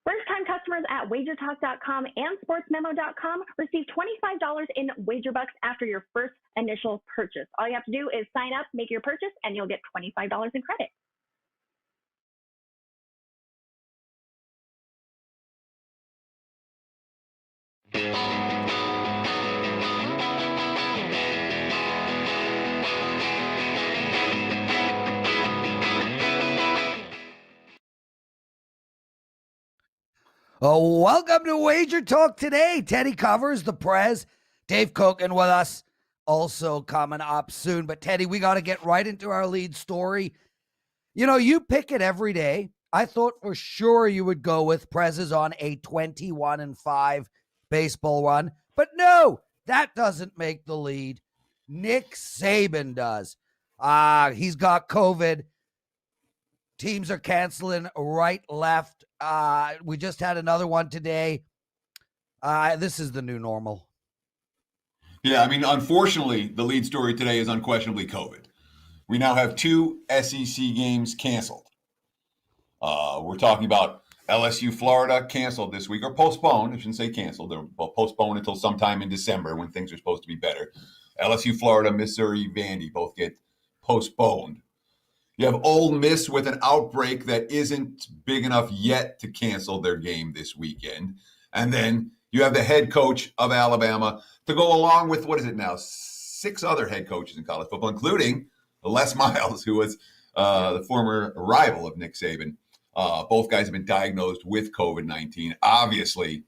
First-time customers at WagerTalk.com and SportsMemo.com receive $25 in wager bucks after your first initial purchase. All you have to do is sign up, make your purchase, and you'll get $25 in credit. Oh, welcome to Wager Talk Today. Teddy covers the Prez. Dave Cokin with us, also coming up soon. But Teddy, we got to get right into our lead story. You know, you pick it every day. I thought for sure you would go with Prez is on a 21-5 baseball run. But no, that doesn't make the lead. Nick Saban does. He's got COVID. Teams are canceling right, left. We just had another one today. This is the new normal. Yeah, I mean, unfortunately, the lead story today is unquestionably COVID. We now have 2 SEC games canceled. We're talking about LSU, Florida, canceled this week, or postponed. I shouldn't say canceled. They're postponed until sometime in December when things are supposed to be better. LSU, Florida, Missouri, Vandy both get postponed. You have Ole Miss with an outbreak that isn't big enough yet to cancel their game this weekend. And then you have the head coach of Alabama to go along with, 6 other head coaches in college football, including Les Miles, who was the former rival of Nick Saban. Both guys have been diagnosed with COVID-19. Obviously,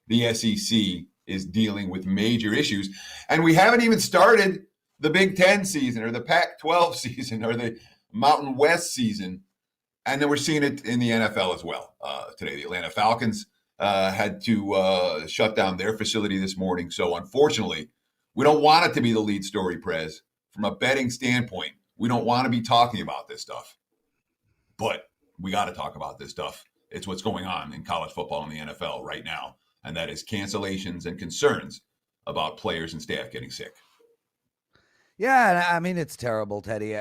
the SEC is dealing with major issues. And we haven't even started the Big Ten season or the Pac-12 season or the Mountain West season, and then we're seeing it in the NFL as well. Today, the Atlanta Falcons had to shut down their facility this morning. So, unfortunately, we don't want it to be the lead story, Prez. From a betting standpoint, we don't want to be talking about this stuff. But we got to talk about this stuff. It's what's going on in college football and the NFL right now, and that is cancellations and concerns about players and staff getting sick. Yeah, I mean, it's terrible, Teddy.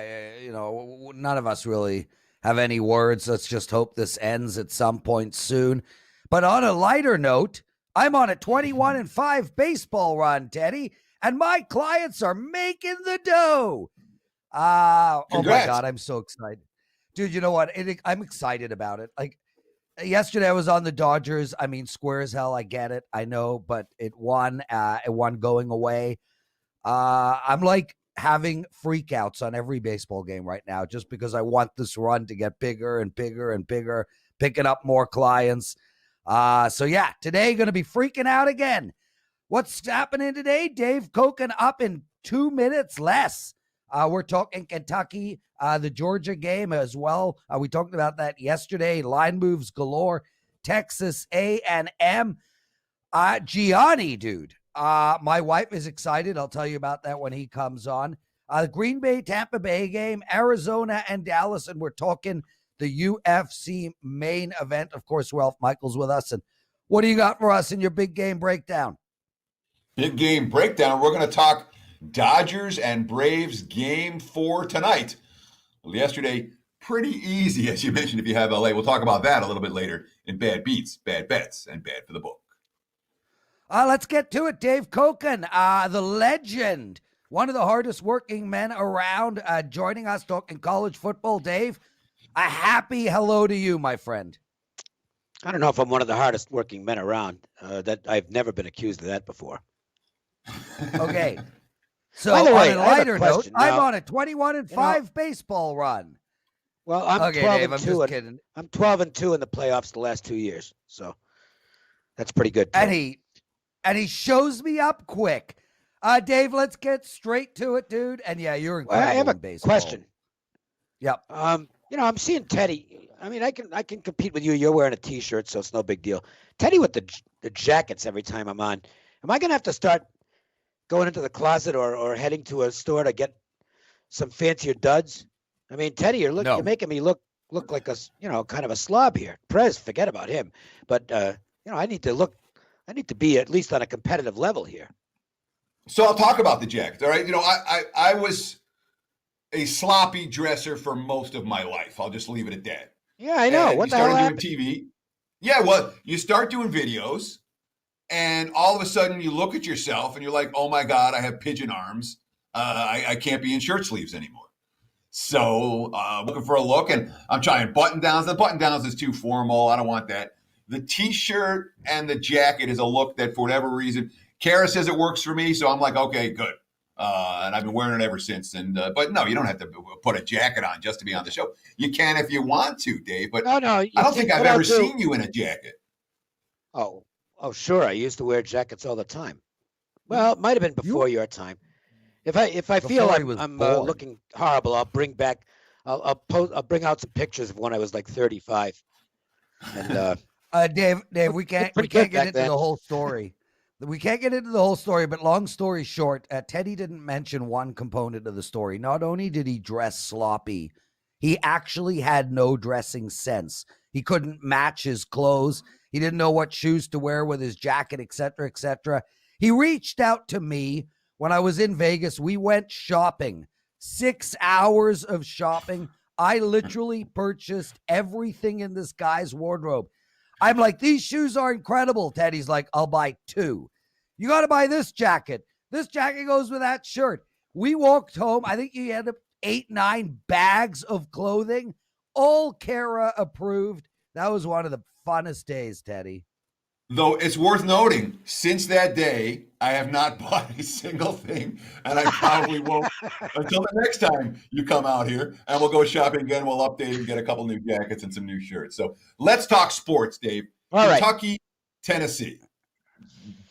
None of us really have any words. Let's just hope this ends at some point soon. But on a lighter note, I'm on a 21-5 baseball run, Teddy, and my clients are making the dough. Oh my God, I'm so excited. Dude, you know what? I'm excited about it. Like, yesterday I was on the Dodgers. I mean, square as hell, I get it. I know, but it won. It won going away. I'm like having freakouts on every baseball game right now just because I want this run to get bigger and bigger and bigger, picking up more clients. So yeah, today going to be freaking out again. What's happening today? Dave Cokin up in 2 minutes less. We're talking Kentucky, the Georgia game as well. We talked about that yesterday. Line moves galore. Texas A&M. Gianni, dude. My wife is excited. I'll tell you about that when he comes on. The Green Bay, Tampa Bay game, Arizona and Dallas, and we're talking the UFC main event. Of course, Ralph Michaels with us. And what do you got for us in your big game breakdown? Big game breakdown. We're going to talk Dodgers and Braves game 4 tonight. Well, yesterday, pretty easy, as you mentioned, if you have LA. We'll talk about that a little bit later in Bad Beats, Bad Bets, and Bad for the Book. Let's get to it. Dave Cokin, the legend, one of the hardest working men around, joining us talking college football. Dave, a happy hello to you, my friend. I don't know if I'm one of the hardest working men around. That I've never been accused of that before. Okay. So By the way, on a lighter note, now, I'm on a 21-5 baseball run. Well, I'm okay, 12 Dave, and I'm 2. just kidding. I'm 12-2 in the playoffs the last 2 years, so that's pretty good too. And he shows me up quick. Dave, let's get straight to it, dude. And yeah, you're incredible. I have a baseball. question. Yep. I'm seeing Teddy. I mean, I can compete with you. You're wearing a T-shirt, so it's no big deal. Teddy with the jackets every time I'm on. Am I gonna have to start going into the closet or heading to a store to get some fancier duds? I mean, Teddy, you're making me look like a kind of a slob here. Prez, forget about him. But I need to be at least on a competitive level here. So I'll talk about the jacket. All right. I was a sloppy dresser for most of my life. I'll just leave it at that. Yeah, I know. And what the hell happened? Doing TV. Yeah, well, you start doing videos, and all of a sudden you look at yourself and you're like, oh my God, I have pigeon arms. I can't be in shirt sleeves anymore. So looking for a look, and I'm trying button downs. The button downs is too formal. I don't want that. The t-shirt and the jacket is a look that, for whatever reason, Kara says it works for me. So I'm like, okay, good. And I've been wearing it ever since. And but no, you don't have to put a jacket on just to be on the show. You can if you want to, Dave. But No, I don't think I've ever seen you in a jacket. Oh, sure. I used to wear jackets all the time. Well, it might have been before your time. If I feel I'm looking horrible, I'll bring back. I'll bring out some pictures of when I was like 35. And Dave, we can't get into the whole story. We can't get into the whole story, but long story short, Teddy didn't mention one component of the story. Not only did he dress sloppy, he actually had no dressing sense. He couldn't match his clothes. He didn't know what shoes to wear with his jacket, etc., etc. He reached out to me when I was in Vegas. We went shopping, 6 hours of shopping. I literally purchased everything in this guy's wardrobe. I'm like, these shoes are incredible. Teddy's like, I'll buy 2. You got to buy this jacket. This jacket goes with that shirt. We walked home. I think he had 8, 9 bags of clothing, all Kara approved. That was one of the funnest days, Teddy. Though it's worth noting, since that day, I have not bought a single thing, and I probably won't until the next time you come out here, and we'll go shopping again. We'll update and get a couple new jackets and some new shirts. So let's talk sports, Dave. All right. Kentucky, Tennessee.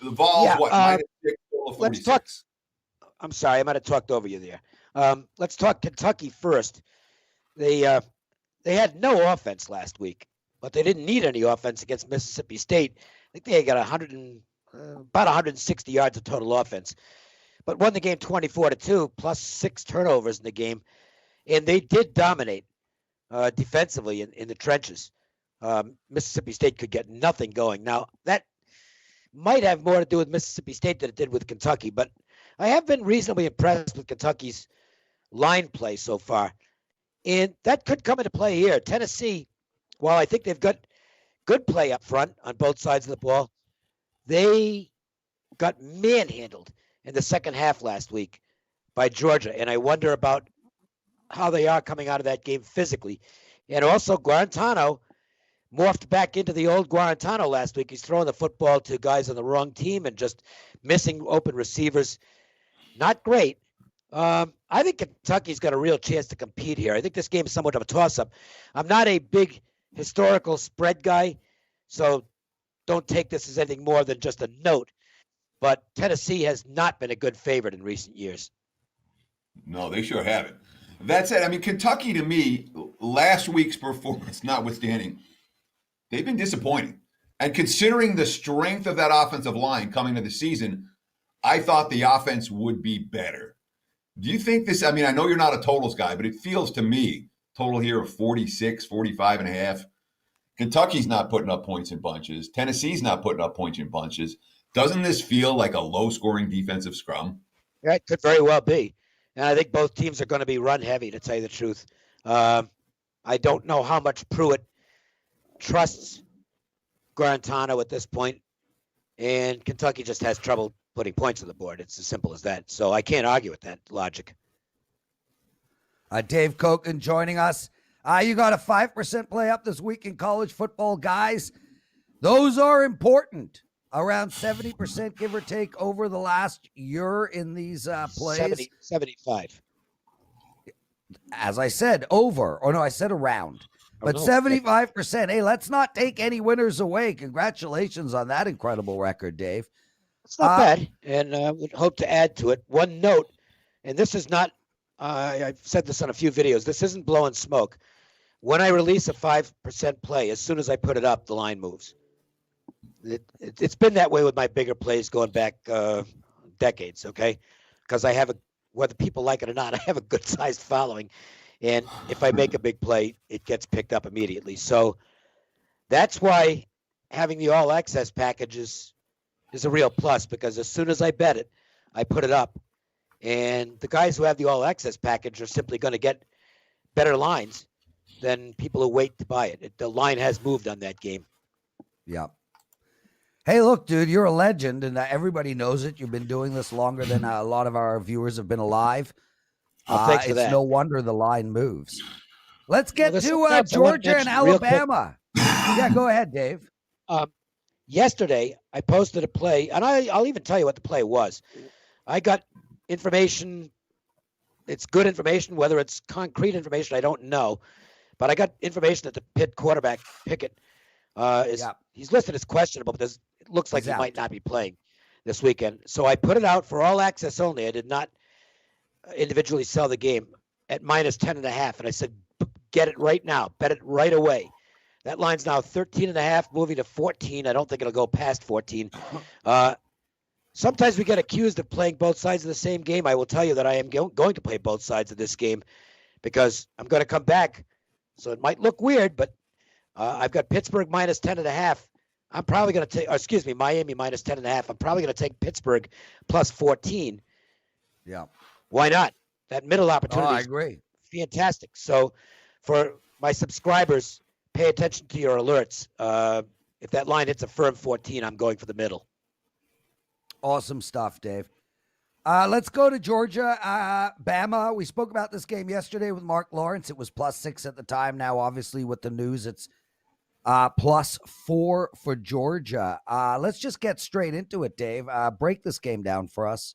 The Vols, minus 6, total 46. Let's talk. I'm sorry, I might have talked over you there. Let's talk Kentucky first. They had no offense last week, but they didn't need any offense against Mississippi State. I think they got about 160 yards of total offense, but won the game 24-2, plus 6 turnovers in the game, and they did dominate defensively in the trenches. Mississippi State could get nothing going. Now, that might have more to do with Mississippi State than it did with Kentucky, but I have been reasonably impressed with Kentucky's line play so far, and that could come into play here. Tennessee, while I think they've got good play up front on both sides of the ball, they got manhandled in the second half last week by Georgia, and I wonder about how they are coming out of that game physically. And also, Guarantano morphed back into the old Guarantano last week. He's throwing the football to guys on the wrong team and just missing open receivers. Not great. I think Kentucky's got a real chance to compete here. I think this game is somewhat of a toss-up. I'm not a big historical spread guy, so don't take this as anything more than just a note. But Tennessee has not been a good favorite in recent years. No, they sure haven't. That said, I mean, Kentucky, to me, last week's performance notwithstanding, they've been disappointing. And considering the strength of that offensive line coming to the season, I thought the offense would be better. Do you think this, I mean, I know you're not a totals guy, but it feels to me, total here of 46, 45 and a half. Kentucky's not putting up points in bunches. Tennessee's not putting up points in bunches. Doesn't this feel like a low-scoring defensive scrum? Yeah, it could very well be. And I think both teams are going to be run heavy, to tell you the truth. I don't know how much Pruitt trusts Guarantano at this point, and Kentucky just has trouble putting points on the board. It's as simple as that. So I can't argue with that logic. Dave Cokin joining us. You got a 5% play up this week in college football, guys. Those are important. Around 70%, give or take, over the last year in these plays. 75. As I said, over. Or no, I said around. But 75%. Hey, let's not take any winners away. Congratulations on that incredible record, Dave. It's not bad, and I would hope to add to it. One note, and this is not, I've said this on a few videos, this isn't blowing smoke. When I release a 5% play, as soon as I put it up, the line moves. It's been that way with my bigger plays going back decades, okay? Because I have whether people like it or not, I have a good-sized following. And if I make a big play, it gets picked up immediately. So that's why having the all-access package is a real plus, because as soon as I bet it, I put it up. And the guys who have the all-access package are simply going to get better lines than people who wait to buy it. The line has moved on that game. Yeah. Hey, look, dude, you're a legend, and everybody knows it. You've been doing this longer than a lot of our viewers have been alive. Thanks for It's that. no wonder the line moves. Let's get there's to something else I wanna Georgia and mention real quick. Alabama. Yeah, go ahead, Dave. Yesterday, I posted a play, and I'll even tell you what the play was. I got information. It's good information. Whether it's concrete information, I don't know. But I got information that the Pitt quarterback, Pickett, he's listed as questionable, but it looks like he might not be playing this weekend. So I put it out for all access only. I did not individually sell the game at minus 10.5. And I said, get it right now. Bet it right away. That line's now 13.5, moving to 14. I don't think it'll go past 14. Sometimes we get accused of playing both sides of the same game. I will tell you that I am going to play both sides of this game because I'm going to come back. So it might look weird, but I've got Pittsburgh minus 10.5. I'm probably going to take, Miami minus 10.5. I'm probably going to take Pittsburgh plus 14. Yeah. Why not? That middle opportunity I agree. Fantastic. So for my subscribers, pay attention to your alerts. If that line hits a firm 14, I'm going for the middle. Awesome stuff, Dave. Let's go to Georgia, Bama. We spoke about this game yesterday with Mark Lawrence. It was +6 at the time. Now, obviously, with the news, it's +4 for Georgia. Let's just get straight into it, Dave. Break this game down for us.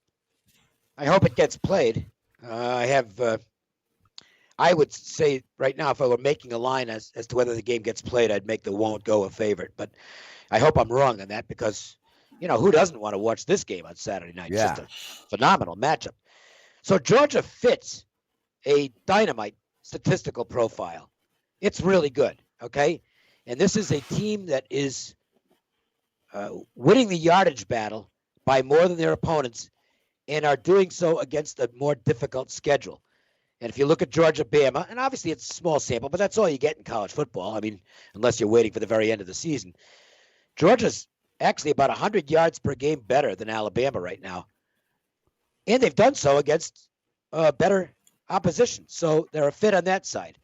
I hope it gets played. I would say right now, if I were making a line as to whether the game gets played, I'd make the won't go a favorite. But I hope I'm wrong on that because, who doesn't want to watch this game on Saturday night? Yeah. It's just a phenomenal matchup. So Georgia fits a dynamite statistical profile. It's really good, okay? And this is a team that is winning the yardage battle by more than their opponents and are doing so against a more difficult schedule. And if you look at Georgia, Bama, and obviously it's a small sample, but that's all you get in college football. I mean, unless you're waiting for the very end of the season. Georgia's actually about 100 yards per game better than Alabama right now. And they've done so against better opposition. So they're a fit on that side.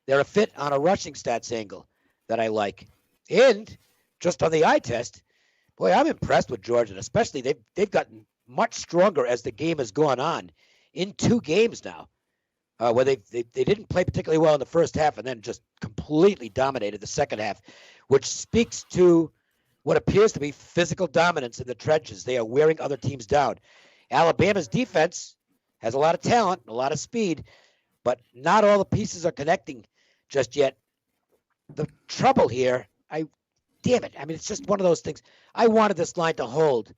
They're a fit on a rushing stats angle that I like. And just on the eye test, boy, I'm impressed with Georgia. Especially they've gotten much stronger as the game has gone on in 2 games now. Where they didn't play particularly well in the first half and then just completely dominated the second half, which speaks to what appears to be physical dominance in the trenches. They are wearing other teams down. Alabama's defense has a lot of talent, a lot of speed, but not all the pieces are connecting just yet. The trouble here, it's just one of those things. I wanted this line to hold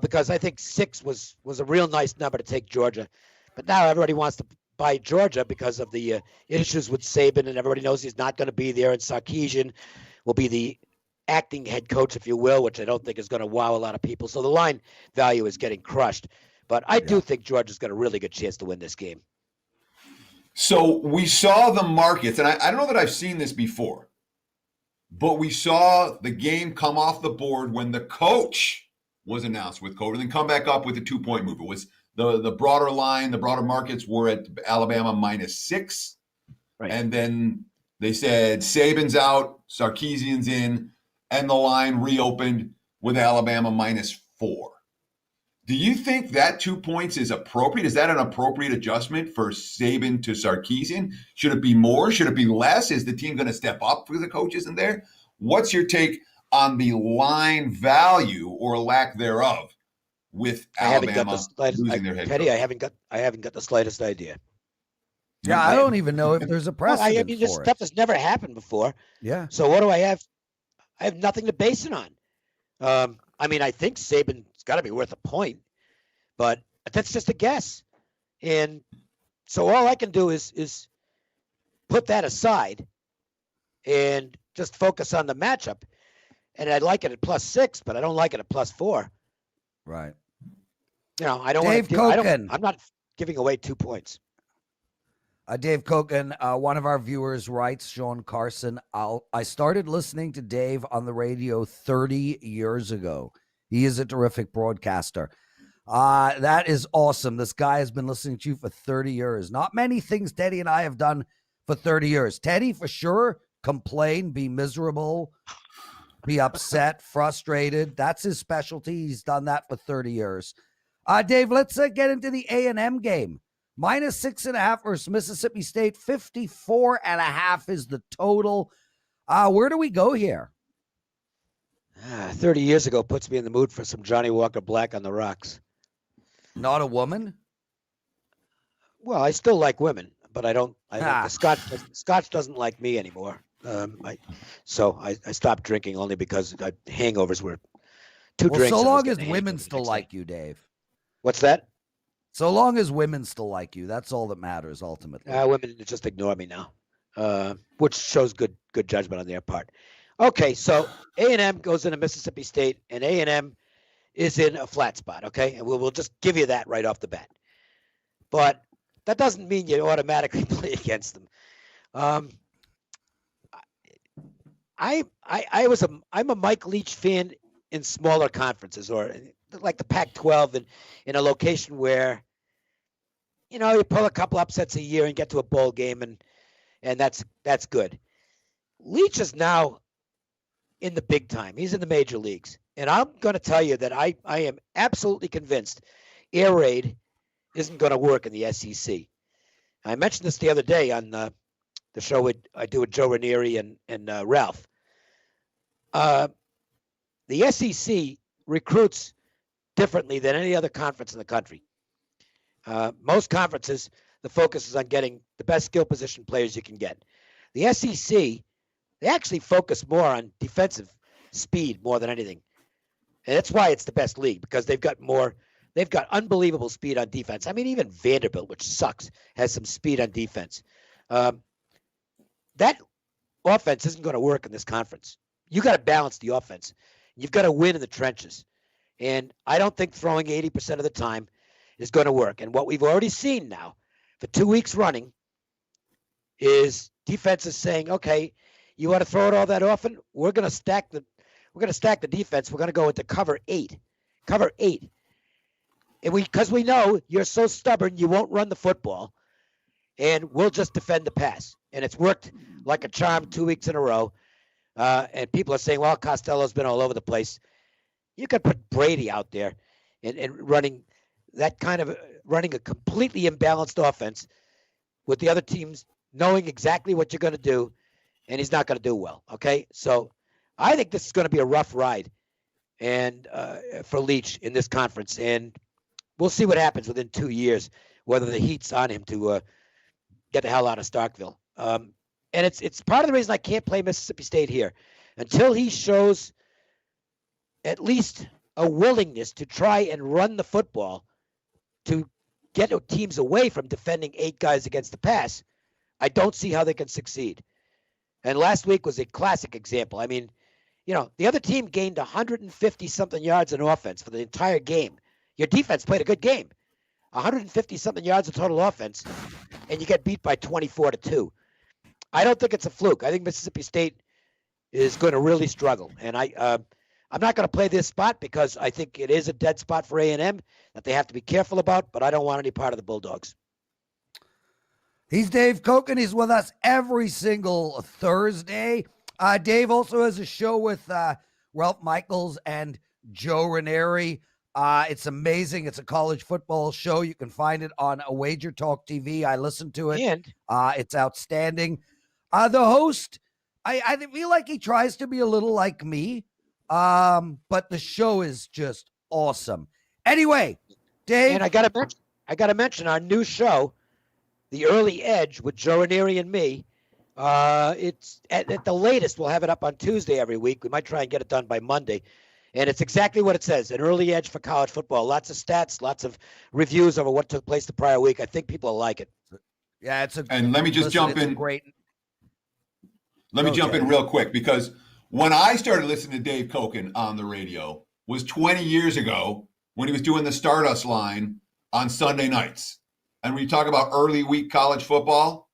because I think 6 was a real nice number to take Georgia. But now everybody wants to buy Georgia because of the issues with Saban, and everybody knows he's not going to be there. And Sarkisian will be the acting head coach, if you will, which I don't think is going to wow a lot of people. So the line value is getting crushed. But I do think Georgia's got a really good chance to win this game. So we saw the markets, and I don't know that I've seen this before, but we saw the game come off the board when the coach was announced with COVID and then come back up with a 2-point move. It was the broader line, the broader markets were at Alabama -6. Right. And then they said Saban's out, Sarkisian's in, and the line reopened with Alabama -4. Do you think that 2 points is appropriate? Is that an appropriate adjustment for Saban to Sarkisian? Should it be more? Should it be less? Is the team going to step up because the coach isn't there? What's your take on the line value or lack thereof with Alabama losing their head coach? Teddy, I haven't got the slightest idea. Yeah, I don't even know if there's a precedent this for stuff it. has never happened before. Yeah. So what do I have? I have nothing to base it on. I think Saban's got to be worth a point, but that's just a guess. And so all I can do is put that aside and just focus on the matchup. And I like it at +6, but I don't like it at +4. Right. I don't Dave want to Cokin. I'm not giving away 2 points. Dave Cokin, one of our viewers writes, Sean Carson, I started listening to Dave on the radio 30 years ago. He is a terrific broadcaster. That is awesome. This guy has been listening to you for 30 years. Not many things Teddy and I have done for 30 years. Teddy, for sure, complain, be miserable, be upset, frustrated. That's his specialty. He's done that for 30 years. Dave, let's get into the A&M game. -6.5 versus Mississippi State. 54.5 is the total. Where do we go here? 30 years ago puts me in the mood for some Johnny Walker Black on the rocks. Not a woman? Well, I still like women, but I don't. The Scotch doesn't like me anymore. I stopped drinking only because hangovers were two drinks. So long as women still like you, Dave. What's that? So long as women still like you, that's all that matters ultimately. Women just ignore me now, which shows good judgment on their part. Okay, so A&M goes into Mississippi State, and A&M is in a flat spot. Okay, and we'll just give you that right off the bat. But that doesn't mean you automatically play against them. I'm a Mike Leach fan in smaller conferences, or like the Pac-12, and in a location where, you pull a couple upsets a year and get to a bowl game, and that's good. Leach is now in the big time. He's in the major leagues, and I'm going to tell you that I am absolutely convinced air raid isn't going to work in the SEC. I mentioned this the other day on the show I do with Joe Ranieri and Ralph. The SEC recruits differently than any other conference in the country. Most conferences, the focus is on getting the best skill position players you can get. The SEC, they actually focus more on defensive speed more than anything. And that's why it's the best league, because they've got unbelievable speed on defense. I mean, even Vanderbilt, which sucks, has some speed on defense. That offense isn't going to work in this conference. You got to balance the offense. You've got to win in the trenches. And I don't think throwing 80% of the time is going to work. And what we've already seen now for 2 weeks running is defenses saying, okay, you want to throw it all that often? We're going to stack the defense. We're going to go into cover 8. Cover 8. And because we know you're so stubborn, you won't run the football, and we'll just defend the pass. And it's worked like a charm 2 weeks in a row. And people are saying, well, Costello's been all over the place. You could put Brady out there and running a completely imbalanced offense with the other teams knowing exactly what you're going to do, and he's not going to do well. Okay, so I think this is going to be a rough ride, and for Leach in this conference, and we'll see what happens within 2 years, whether the heat's on him to get the hell out of Starkville. And it's part of the reason I can't play Mississippi State here until he shows at least a willingness to try and run the football to get teams away from defending 8 guys against the pass. I don't see how they can succeed. And last week was a classic example. I mean, the other team gained 150-something yards in offense for the entire game. Your defense played a good game. 150-something yards of total offense, and you get beat by 24-2. I don't think it's a fluke. I think Mississippi State is going to really struggle. And I'm not going to play this spot because I think it is a dead spot for A&M that they have to be careful about, but I don't want any part of the Bulldogs. He's Dave Cokin. He's with us every single Thursday. Dave also has a show with Ralph Michaels and Joe Ranieri. It's amazing. It's a college football show. You can find it on WagerTalk TV. I listen to it. And it's outstanding. The host, I feel like he tries to be a little like me, but the show is just awesome. Anyway, Dave. And I gotta mention our new show, The Early Edge with Joe Ranieri and me. It's at the latest, we'll have it up on Tuesday every week. We might try and get it done by Monday. And it's exactly what it says, an early edge for college football. Lots of stats, lots of reviews over what took place the prior week. I think people will like it. Yeah, and let me just jump in. Let me jump in real quick, because when I started listening to Dave Cokin on the radio was 20 years ago when he was doing the Stardust line on Sunday nights. And when you talk about early week college football,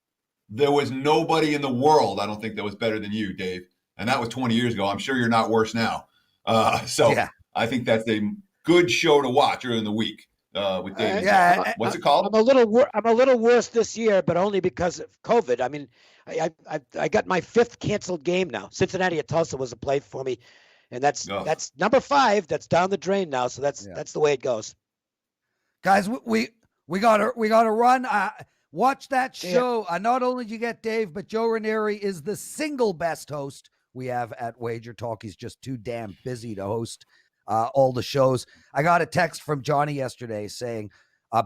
there was nobody in the world, I don't think, that was better than you, Dave. And that was 20 years ago. I'm sure you're not worse now. Yeah. I think that's a good show to watch early in the week. with David. Yeah, What's it called? I'm a little worse this year, but only because of COVID. I mean, I got my 5th canceled game now. Cincinnati at Tulsa was a play for me, and that's number 5. That's down the drain now. So that's the way it goes. Guys, we gotta run. Watch that show. Not only do you get Dave, but Joe Ranieri is the single best host we have at Wager Talk. He's just too damn busy to host all the shows. I got a text from Johnny yesterday saying,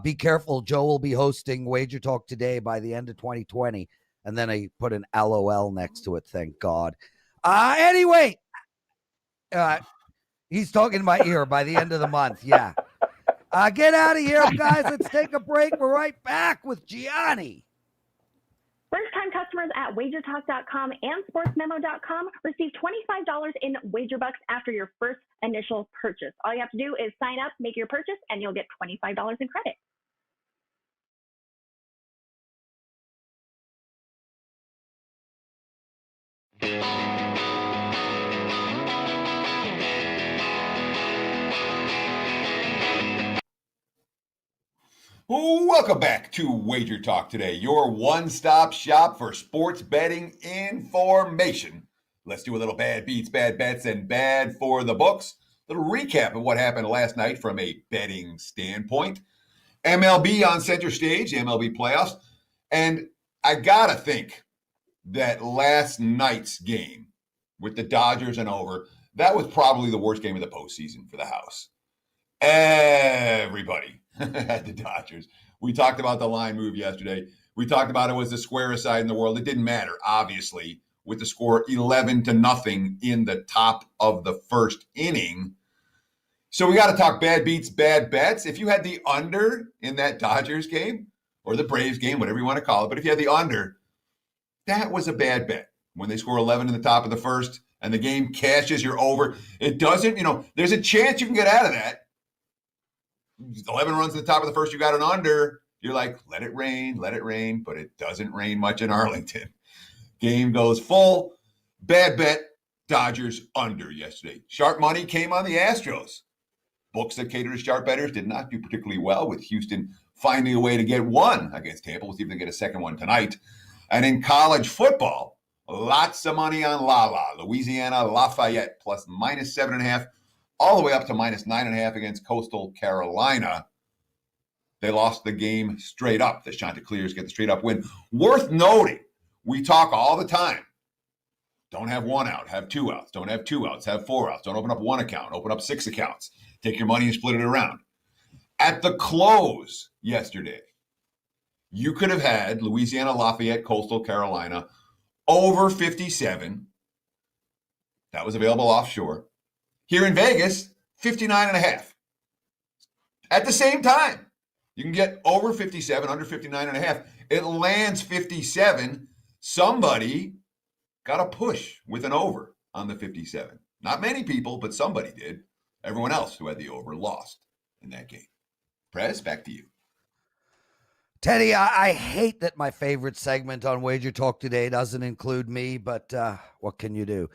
be careful, Joe will be hosting Wager Talk Today by the end of 2020. And then I put an LOL next to it, thank God. Anyway, he's talking in my ear by the end of the month, yeah. Get out of here, guys. Let's take a break. We're right back with Gianni. First-time customers at WagerTalk.com and SportsMemo.com receive $25 in WagerBucks after your first initial purchase. All you have to do is sign up, make your purchase, and you'll get $25 in credit. Welcome back to Wager Talk Today, your one-stop shop for sports betting information. Let's do a little bad beats, bad bets, and bad for the books. A little recap of what happened last night from a betting standpoint. MLB on center stage, MLB playoffs. And I got to think that last night's game with the Dodgers and over, that was probably the worst game of the postseason for the house. Everybody had the Dodgers. We talked about the line move yesterday. We talked about it was the squarest side in the world. It didn't matter, obviously, with the score 11-0 in the top of the first inning. So we got to talk bad beats, bad bets. If you had the under in that Dodgers game or the Braves game, whatever you want to call it, but if you had the under, that was a bad bet. When they score 11 in the top of the first and the game cashes, you're over. It doesn't, there's a chance you can get out of that. 11 runs in the top of the first, you got an under. You're like, let it rain, but it doesn't rain much in Arlington. Game goes full. Bad bet, Dodgers under yesterday. Sharp money came on the Astros. Books that cater to sharp bettors did not do particularly well, with Houston finding a way to get one against Tampa. We'll see if they get a second one tonight. And in college football, lots of money on Louisiana Lafayette, plus -7.5. all the way up to -9.5 against Coastal Carolina. They lost the game straight up. The Chanticleers get the straight up win. Worth noting, we talk all the time. Don't have one out, have two outs. Don't have two outs, have four outs. Don't open up one account, open up 6 accounts. Take your money and split it around. At the close yesterday, you could have had Louisiana Lafayette, Coastal Carolina over 57. That was available offshore. Here in Vegas, 59.5. At the same time, you can get over 57, under 59.5. It lands 57. Somebody got a push with an over on the 57. Not many people, but somebody did. Everyone else who had the over lost in that game. Prez, back to you. Teddy, I hate that my favorite segment on Wager Talk Today doesn't include me, but what can you do?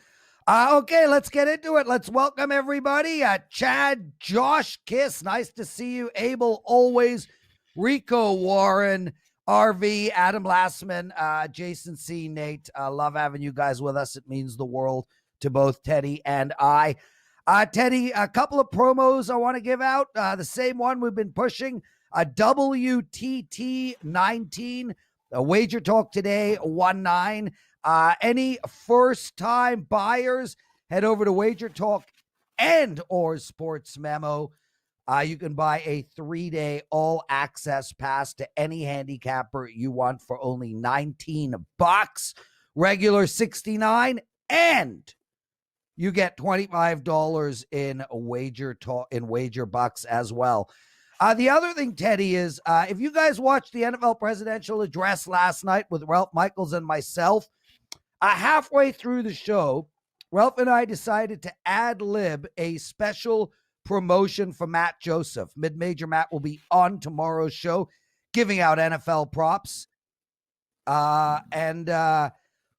Okay, let's get into it. Let's welcome everybody. Chad, Josh Kiss, nice to see you. Abel, always. Rico, Warren, RV, Adam Lassman, Jason C, Nate. Love having you guys with us. It means the world to both Teddy and I. Teddy, a couple of promos I want to give out. The same one we've been pushing. WTT 19, Wager Talk Today 19. Any first-time buyers, head over to Wager Talk and or Sports Memo. You can buy a 3-day all-access pass to any handicapper you want for only $19. Regular $69, and you get $25 in wager bucks as well. The other thing, Teddy, is if you guys watched the NFL presidential address last night with Ralph Michaels and myself, halfway through the show, Ralph and I decided to ad-lib a special promotion for Matt Joseph. Mid-Major Matt will be on tomorrow's show giving out NFL props.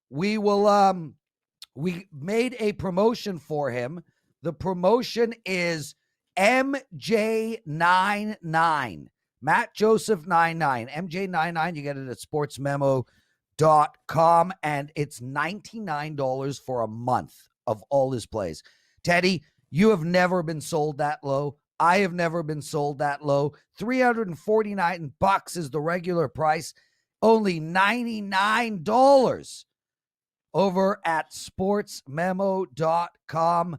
We made a promotion for him. The promotion is MJ99. Matt Joseph 99. MJ99. You get it at sportsmemo.com, and it's $99 for a month of all his plays. Teddy, you have never been sold that low. I have never been sold that low. $349 is the regular price. Only $99 over at sportsmemo.com.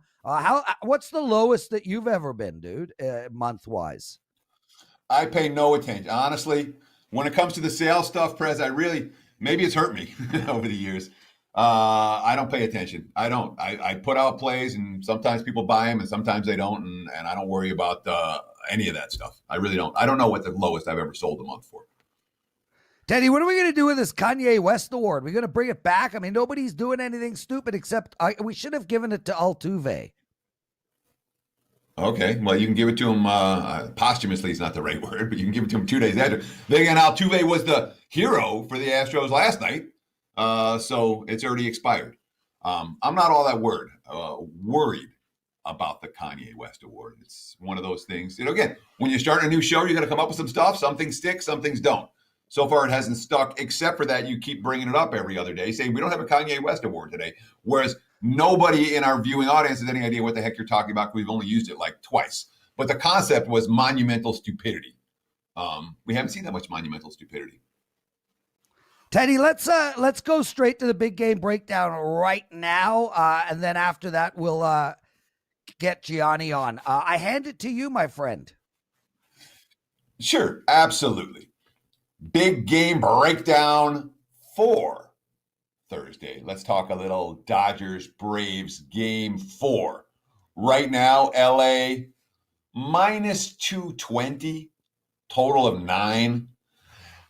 What's the lowest that you've ever been, dude, month-wise? I pay no attention. Honestly, when it comes to the sales stuff, Prez, maybe it's hurt me over the years. I don't pay attention. I don't. I put out plays, and sometimes people buy them, and sometimes they don't, and I don't worry about any of that stuff. I really don't. I don't know what the lowest I've ever sold a month for. Teddy, what are we going to do with this Kanye West award? We're going to bring it back? I mean, nobody's doing anything stupid except we should have given it to Altuve. Okay, well, you can give it to him posthumously is not the right word, but you can give it to him 2 days after. Then again, Altuve was the hero for the Astros last night, so it's already expired. I'm not all that worried about the Kanye West award. It's one of those things. Again, when you start a new show, you got to come up with some stuff. Some things stick, some things don't. So far, it hasn't stuck, except for that you keep bringing it up every other day, saying we don't have a Kanye West award today, whereas nobody in our viewing audience has any idea what the heck you're talking about. We've only used it like twice. But the concept was monumental stupidity. We haven't seen that much monumental stupidity. Teddy, let's go straight to the big game breakdown right now, and then after that we'll get Gianni on. I hand it to you, my friend. Sure, absolutely. Big game breakdown for Thursday. Let's talk a little Dodgers Braves game 4. Right now, LA minus 220, total of 9.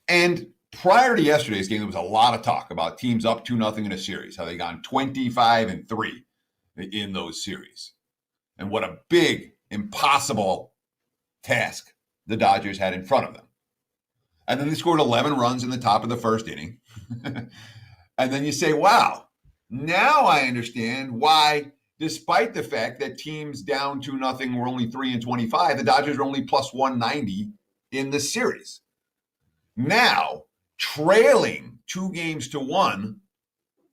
And prior to yesterday's game, there was a lot of talk about teams up 2-0 in a series, how they gone 25-3 in those series. And what a big, impossible task the Dodgers had in front of them. And then they scored 11 runs in the top of the first inning. And then you say, wow, now I understand why, despite the fact that teams down 2-0 were only 3-25, the Dodgers are only plus 190 in the series. Now, trailing 2-1,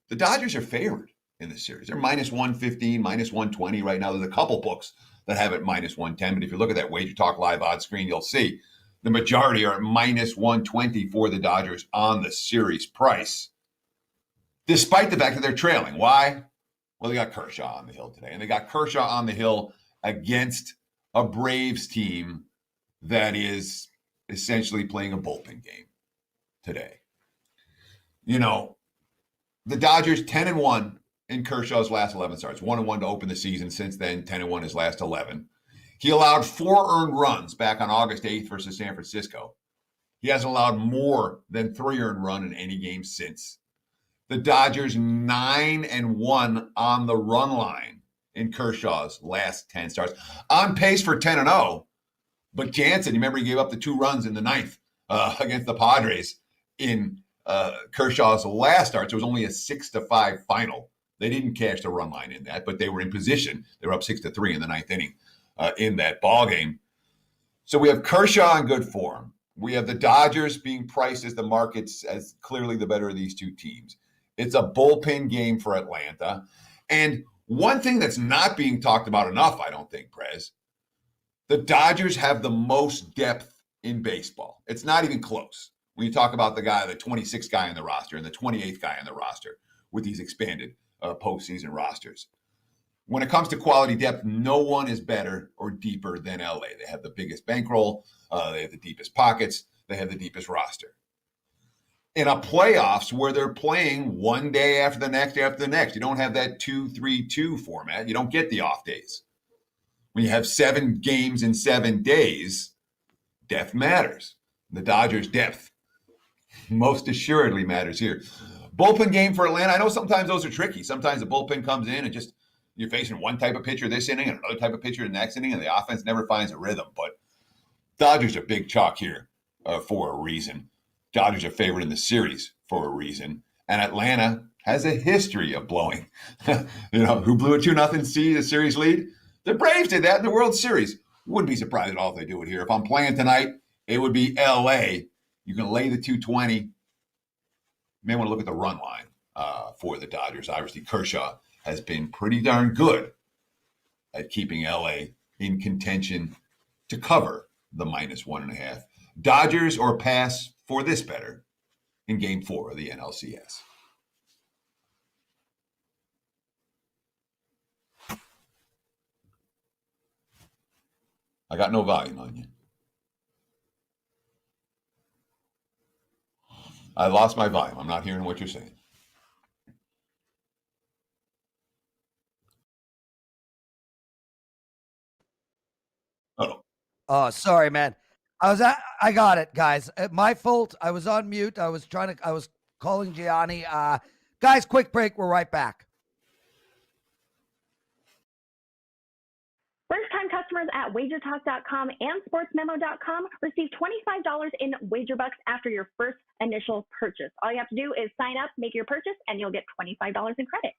the Dodgers are favored in the series. They're minus 115, minus 120 right now. There's a couple books that have it minus 110. But if you look at that WagerTalk live odds screen, you'll see the majority are at minus 120 for the Dodgers on the series price, despite the fact that they're trailing. Why? Well, they got Kershaw on the hill today, and they got Kershaw on the hill against a Braves team that is essentially playing a bullpen game today. The Dodgers 10-1 in Kershaw's last 11 starts, 1-1 to open the season. Since then, 10-1 his last 11. He allowed 4 earned runs back on August 8th versus San Francisco. He hasn't allowed more than 3 earned runs in any game since. The Dodgers 9-1 on the run line in Kershaw's last 10 starts. On pace for 10-0. But Jansen, you remember he gave up the 2 runs in the 9th against the Padres in Kershaw's last start. So it was only a 6-5 final. They didn't cash the run line in that, but they were in position. They were up 6-3 in the 9th inning. In that ball game. So we have Kershaw in good form. We have the Dodgers being priced as the markets as clearly the better of these two teams. It's a bullpen game for Atlanta. And one thing that's not being talked about enough, I don't think, Prez, the Dodgers have the most depth in baseball. It's not even close. When you talk about the 26th guy in the roster and the 28th guy in the roster with these expanded postseason rosters. When it comes to quality depth, no one is better or deeper than LA. They have the biggest bankroll. They have the deepest pockets. They have the deepest roster. In a playoffs where they're playing one day after the next, you don't have that 2-3-2 format. You don't get the off days. When you have 7 games in 7 days, depth matters. The Dodgers' depth most assuredly matters here. Bullpen game for Atlanta. I know sometimes those are tricky. Sometimes the bullpen comes in and just you're facing one type of pitcher this inning and another type of pitcher the next inning, and the offense never finds a rhythm. But Dodgers are big chalk here for a reason. Dodgers are favored in the series for a reason. And Atlanta has a history of blowing. Who blew a 2-0 series lead? The Braves did that in the World Series. Wouldn't be surprised at all if they do it here. If I'm playing tonight, it would be LA. You can lay the 220. You may want to look at the run line for the Dodgers. Obviously, Kershaw has been pretty darn good at keeping LA in contention to cover the -1.5. Dodgers or pass for this better in Game 4 of the NLCS. I got no volume on you. I lost my volume. I'm not hearing what you're saying. Oh. Oh, sorry, man. I got it, guys. My fault. I was on mute. I was calling Gianni. Guys, quick break. We're right back. First-time customers at WagerTalk.com and SportsMemo.com receive $25 in WagerBucks after your first initial purchase. All you have to do is sign up, make your purchase, and you'll get $25 in credit.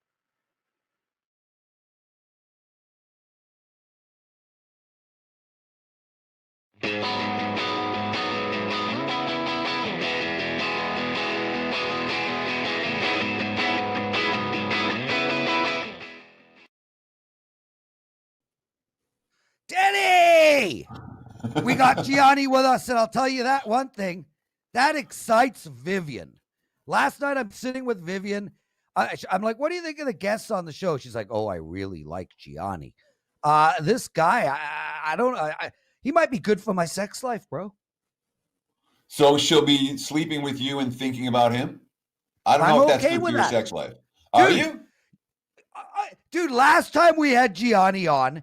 Denny! We got Gianni with us, and I'll tell you that one thing. That excites Vivian. Last night, I'm sitting with Vivian. I'm like, what do you think of the guests on the show? She's like, oh, I really like Gianni. This guy, he might be good for my sex life, bro. So she'll be sleeping with you and thinking about him? I don't know if that's good for your sex life. Are you? Dude, last time we had Gianni on,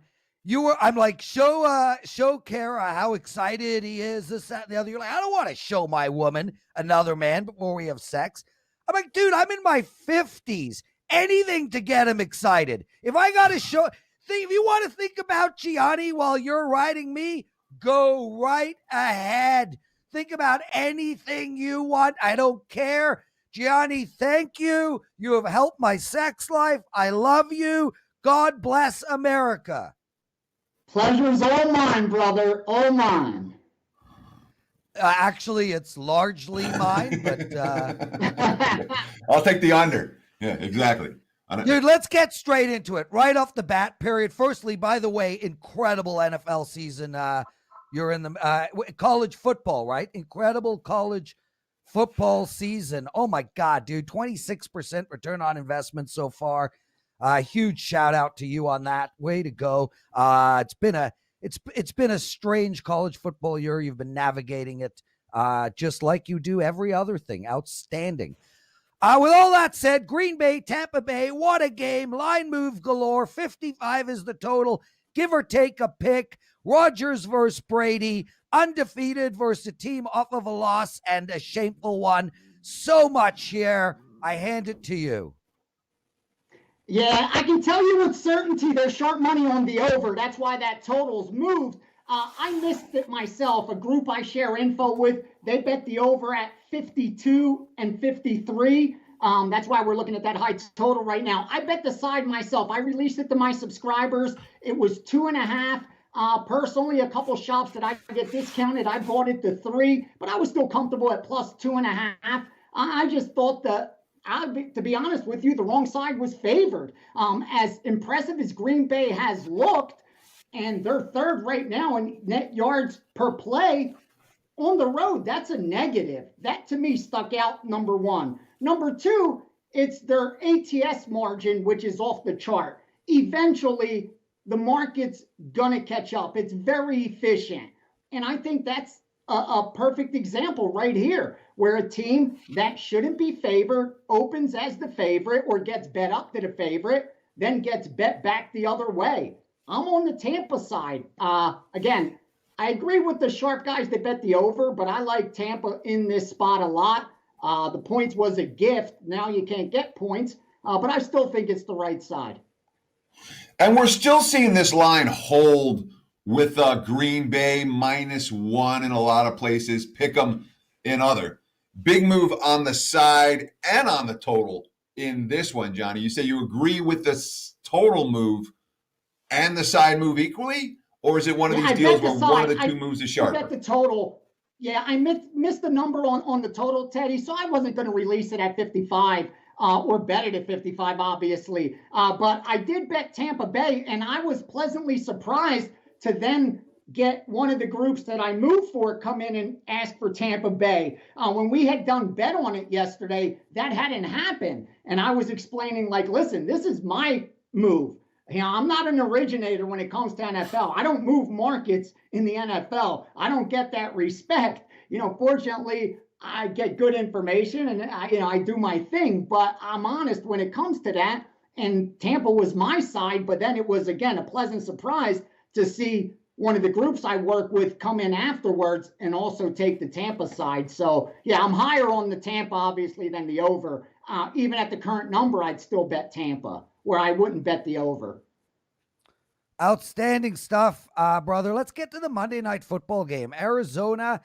I'm like, show Kara how excited he is, this, that, and the other. You're like, I don't want to show my woman another man before we have sex. I'm like, dude, I'm in my 50s. Anything to get him excited. If I got to if you want to think about Gianni while you're riding me, go right ahead. Think about anything you want. I don't care. Gianni, thank you. You have helped my sex life. I love you. God bless America. Pleasure's all mine, brother. All mine. Actually, it's largely mine, but I'll take the under. Yeah, exactly. Dude, let's get straight into it. Right off the bat, period. Firstly, by the way, incredible NFL season. You're in the college football, right? Incredible college football season. Oh my God, dude. 26% return on investment so far. Huge shout out to you on that. Way to go. It's been a strange college football year. You've been navigating it just like you do every other thing. Outstanding. With all that said, Green Bay, Tampa Bay, what a game. Line move galore. 55 is the total. Give or take a pick. Rodgers versus Brady. Undefeated versus a team off of a loss and a shameful one. So much here. I hand it to you. Yeah, I can tell you with certainty there's sharp money on the over. That's why that total's moved. I missed it myself. A group I share info with, they bet the over at 52 and 53. That's why we're looking at that high total right now. I bet the side myself. I released it to my subscribers. It was 2.5. Personally, a couple shops that I get discounted, I bought it to 3, but I was still comfortable at plus 2.5. I just thought to be honest with you, the wrong side was favored. As impressive as Green Bay has looked, and they're third right now in net yards per play on the road, that's a negative. That to me stuck out, number one. Number two, it's their ATS margin, which is off the chart. Eventually, the market's gonna catch up. It's very efficient. And I think that's a perfect example right here, where a team that shouldn't be favored opens as the favorite or gets bet up to the favorite, then gets bet back the other way. I'm on the Tampa side. Again, I agree with the sharp guys that bet the over, but I like Tampa in this spot a lot. The points was a gift. Now you can't get points, but I still think it's the right side. And we're still seeing this line hold with Green Bay -1 in a lot of places, pick 'em in other. Big move on the side and on the total in this one, Johnny. You say you agree with the total move and the side move equally, Or is it one of these I deals bet the where one of side. the two moves is I sharper? bet the total. Yeah, I missed the number on the total, Teddy, so I wasn't going to release it at 55 or bet it at 55, obviously. But I did bet Tampa Bay, and I was pleasantly surprised to then get one of the groups that I moved for come in and ask for Tampa Bay. When we had done bet on it yesterday, that hadn't happened. And I was explaining, like, listen, this is my move. You know, I'm not an originator when it comes to NFL. I don't move markets in the NFL. I don't get that respect. You know, fortunately, I get good information and I do my thing, but I'm honest when it comes to that. And Tampa was my side, but then it was, again, a pleasant surprise to see one of the groups I work with come in afterwards and also take the Tampa side. So, yeah, I'm higher on the Tampa, obviously, than the over. Even at the current number, I'd still bet Tampa, where I wouldn't bet the over. Outstanding stuff, brother. Let's get to the Monday Night Football game. Arizona,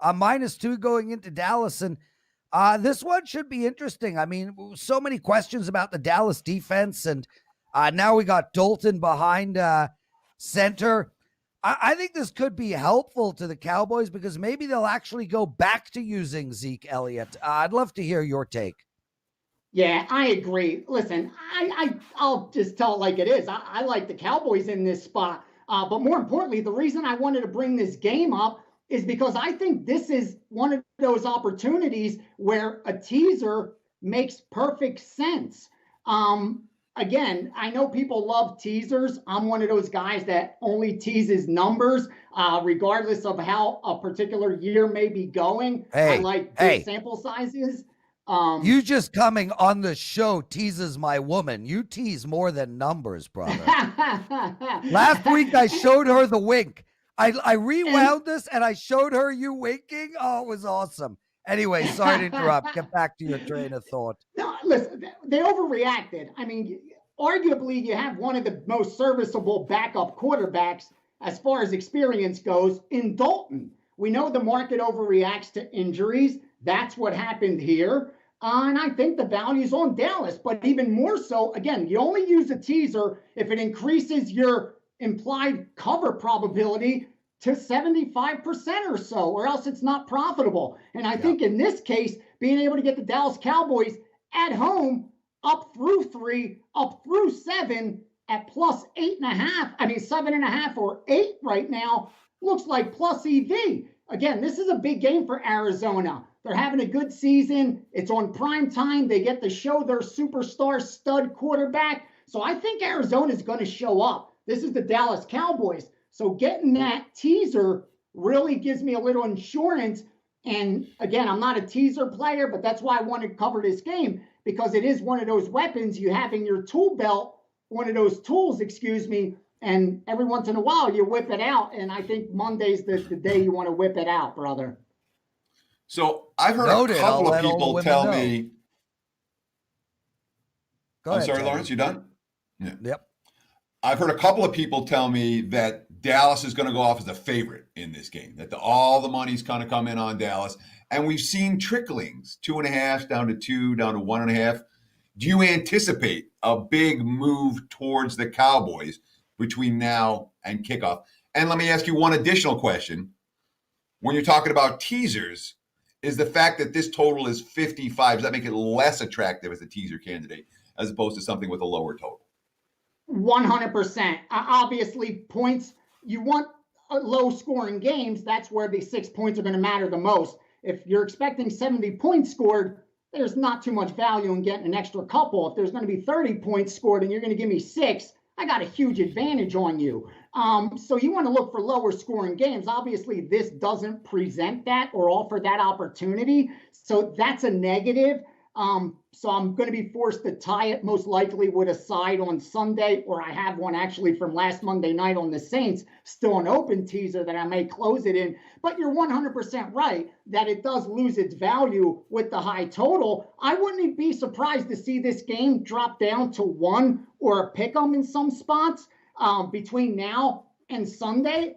-2 going into Dallas. And this one should be interesting. I mean, so many questions about the Dallas defense. And now we got Dalton behind center. I think this could be helpful to the Cowboys because maybe they'll actually go back to using Zeke Elliott. I'd love to hear your take. Yeah, I agree. Listen, I'll just tell it like it is. I like the Cowboys in this spot. But more importantly, the reason I wanted to bring this game up is because I think this is one of those opportunities where a teaser makes perfect sense. Again, I know people love teasers. I'm one of those guys that only teases numbers, regardless of how a particular year may be going. I like big sample sizes. You just coming on the show teases my woman. You tease more than numbers, brother. Last week I showed her the wink. I rewound this and I showed her you winking. Oh, it was awesome. Anyway, sorry to interrupt. Get back to your train of thought. No, listen, they overreacted. I mean, arguably you have one of the most serviceable backup quarterbacks as far as experience goes in Dalton. We know the market overreacts to injuries. That's what happened here. And I think the value's on Dallas. But even more so, again, you only use a teaser if it increases your implied cover probability to 75% or so, or else it's not profitable. And I think in this case, being able to get the Dallas Cowboys at home up through 3, up through 7 at plus 8.5, 7.5 or 8 right now, looks like plus EV. Again, this is a big game for Arizona. They're having a good season. It's on prime time. They get to show their superstar stud quarterback. So I think Arizona is going to show up. This is the Dallas Cowboys. So getting that teaser really gives me a little insurance. And again, I'm not a teaser player, but that's why I wanted to cover this game, because it is one of those weapons you have in your tool belt, one of those tools, and every once in a while you whip it out. And I think Monday's the day you want to whip it out, brother. So I've heard a couple of people tell me. I'm sorry, Lawrence, you done? Yeah. Yep. I've heard a couple of people tell me that Dallas is going to go off as a favorite in this game, that all the money's kind of come in on Dallas. And we've seen tricklings, 2.5 down to 2, down to 1.5. Do you anticipate a big move towards the Cowboys between now and kickoff? And let me ask you one additional question. When you're talking about teasers, is the fact that this total is 55, does that make it less attractive as a teaser candidate as opposed to something with a lower total? 100%. Obviously, points, you want low-scoring games. That's where the 6 points are going to matter the most. If you're expecting 70 points scored, there's not too much value in getting an extra couple. If there's going to be 30 points scored and you're going to give me 6, I got a huge advantage on you. So you want to look for lower scoring games. Obviously, this doesn't present that or offer that opportunity. So that's a negative. So I'm going to be forced to tie it most likely with a side on Sunday, or I have one actually from last Monday night on the Saints, still an open teaser that I may close it in. But you're 100% right that it does lose its value with the high total. I wouldn't be surprised to see this game drop down to 1 or a pick 'em in some spots between now and Sunday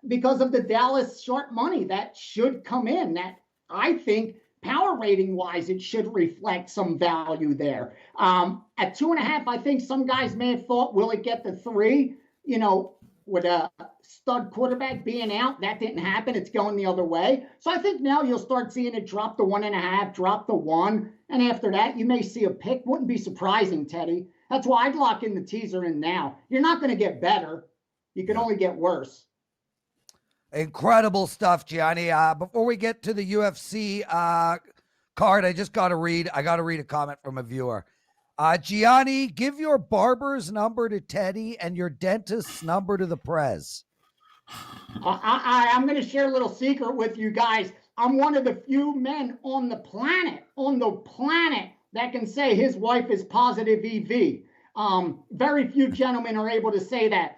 because of the Dallas sharp money that should come in. That I think power rating wise, it should reflect some value there. At 2.5, I think some guys may have thought, will it get to 3? You know, with a stud quarterback being out. That didn't happen. It's going the other way. So I think now you'll start seeing it drop to 1.5, drop to 1. And after that, you may see a pick. Wouldn't be surprising, Teddy. That's why I'd lock in the teaser in now. You're not going to get better. You can only get worse. Incredible stuff, Gianni. Before we get to the UFC card, I got to read a comment from a viewer. Gianni, give your barber's number to Teddy and your dentist's number to the Prez. I'm going to share a little secret with you guys. I'm one of the few men on the planet that can say his wife is positive EV. Very few gentlemen are able to say that.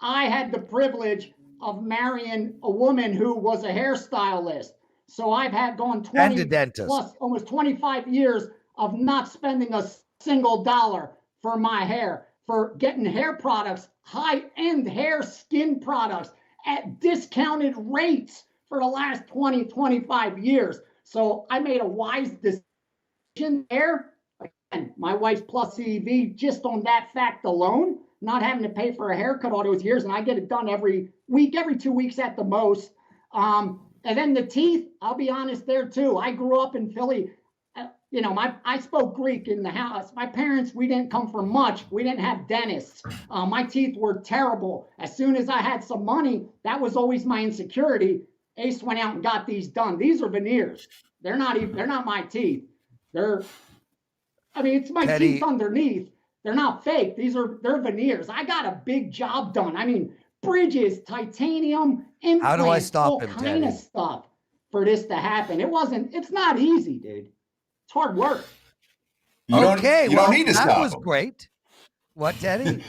I had the privilege of marrying a woman who was a hairstylist. So I've gone 20 plus almost 25 years of not spending a single dollar for my hair, for getting hair products, high-end hair skin products at discounted rates for the last 20, 25 years. So I made a wise decision there. Again, my wife's plus EV just on that fact alone, not having to pay for a haircut all those years, and I get it done every week, every 2 weeks at the most. And then the teeth, I'll be honest there too. I grew up in Philly. I spoke Greek in the house. My parents, we didn't come from much. We didn't have dentists. My teeth were terrible. As soon as I had some money, that was always my insecurity. Ace went out and got these done. These are veneers. They're not my teeth. It's my Teddy, teeth underneath. They're not fake. They're veneers. I got a big job done. Bridges, titanium, implants, how do I stop all him, kind Teddy? of stuff for this to happen. It's not easy, dude. It's hard work. You don't need to stop that was him. Great. What, Teddy?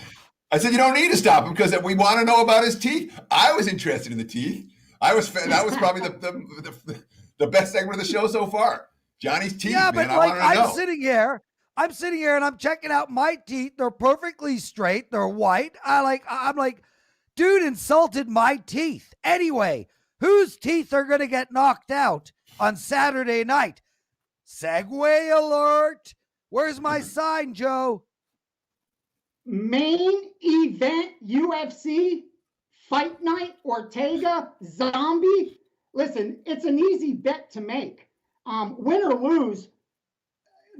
I said you don't need to stop him because we want to know about his teeth. I was interested in the teeth. That was probably the best segment of the show so far. Johnny's teeth. Yeah, man, but like I'm sitting here and I'm checking out my teeth. They're perfectly straight. They're white. I'm like, dude insulted my teeth. Anyway, whose teeth are going to get knocked out on Saturday night? Segway alert. Where's my sign, Joe? Main event UFC Fight Night, Ortega, Zombie. Listen, it's an easy bet to make. Win or lose,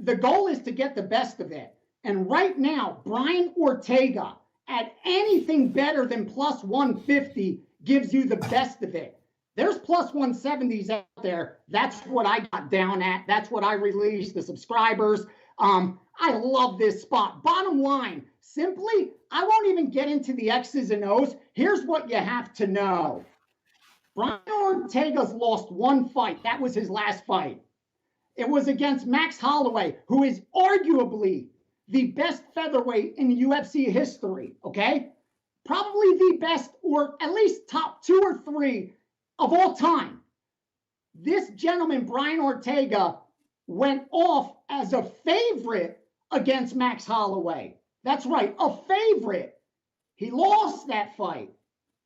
the goal is to get the best of it. And right now, Brian Ortega at anything better than plus 150 gives you the best of it. There's plus 170s out there. That's what I got down at. That's what I released, the subscribers. I love this spot. Bottom line, simply, I won't even get into the X's and O's. Here's what you have to know. Brian Ortega's lost one fight. That was his last fight. It was against Max Holloway, who is arguably the best featherweight in UFC history, okay? Probably the best, or at least top 2 or 3 of all time. This gentleman, Brian Ortega, went off as a favorite against Max Holloway. That's right, a favorite. He lost that fight.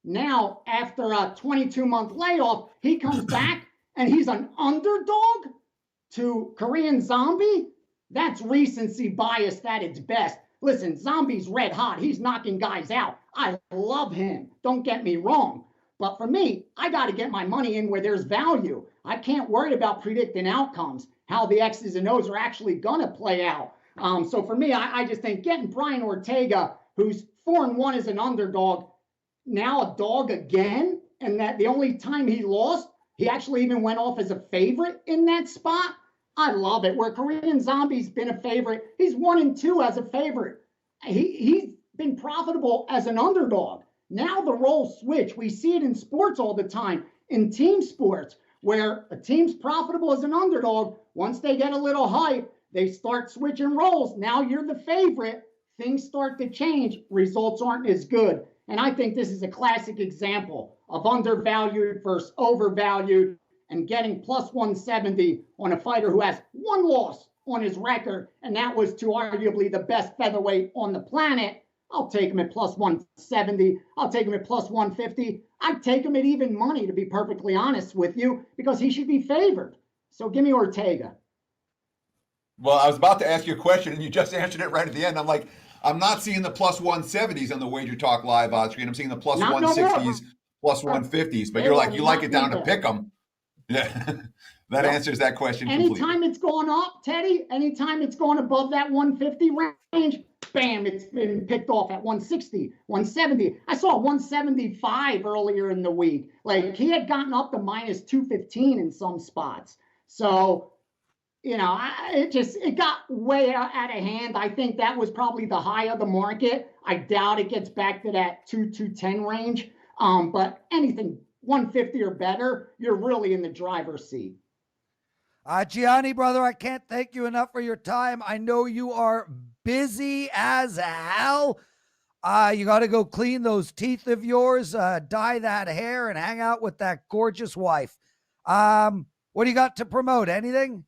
Now, after a 22-month layoff, he comes back and he's an underdog to Korean Zombie. That's recency bias at its best. Listen, Zombie's red hot. He's knocking guys out. I love him. Don't get me wrong. But for me, I got to get my money in where there's value. I can't worry about predicting outcomes, how the X's and O's are actually going to play out. So for me, I just think getting Brian Ortega, who's 4-1 as an underdog, now a dog again, and that the only time he lost, he actually even went off as a favorite in that spot. I love it. Where Korean Zombie's been a favorite, he's 1-2 as a favorite. He's been profitable as an underdog. Now the roles switch. We see it in sports all the time, in team sports, where a team's profitable as an underdog. Once they get a little hype, they start switching roles. Now you're the favorite. Things start to change. Results aren't as good. And I think this is a classic example of undervalued versus overvalued, and getting plus 170 on a fighter who has one loss on his record, and that was to arguably the best featherweight on the planet. I'll take him at plus 170. I'll take him at plus 150. I'd take him at even money, to be perfectly honest with you, because he should be favored. So give me Ortega. Well, I was about to ask you a question, and you just answered it right at the end. I'm like, I'm not seeing the plus 170s on the Wager Talk live odds screen. I'm seeing the plus Not no 160s, plus 150s. But you're like, you like it down to pick them. Yeah, that answers that question completely. Anytime it's going up, Teddy, anytime it's going above that 150 range, bam, it's been picked off at 160, 170. I saw 175 earlier in the week. Like, he had gotten up to minus 215 in some spots. So, you know, it got way out of hand. I think that was probably the high of the market. I doubt it gets back to that 210 range. But anything 150 or better, you're really in the driver's seat. Gianni, brother, I can't thank you enough for your time. I know you are busy as hell. You got to go clean those teeth of yours, dye that hair, and hang out with that gorgeous wife. What do you got to promote? Anything?